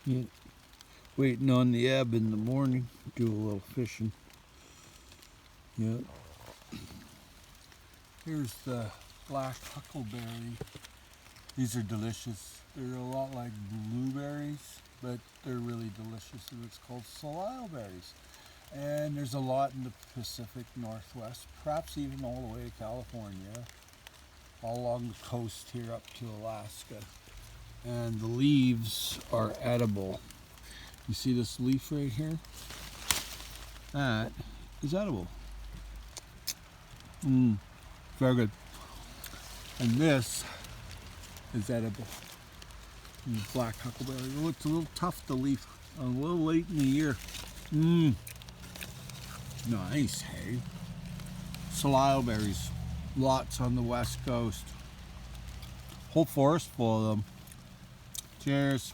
Yeah. Waiting on the ebb in the morning, do a little fishing. Yeah. Here's the black huckleberry. These are delicious. They're a lot like blueberries, but they're really delicious, and it's called salal berries. And there's a lot in the Pacific Northwest, perhaps even all the way to California, all along the coast here up to Alaska. And the leaves are edible. You see this leaf right here? That is edible. Very good. And this is edible. Black huckleberry. Oh, it's a little tough, the leaf. A little late in the year. Nice, hey? Salal berries. Lots on the west coast. Whole forest full of them. Cheers.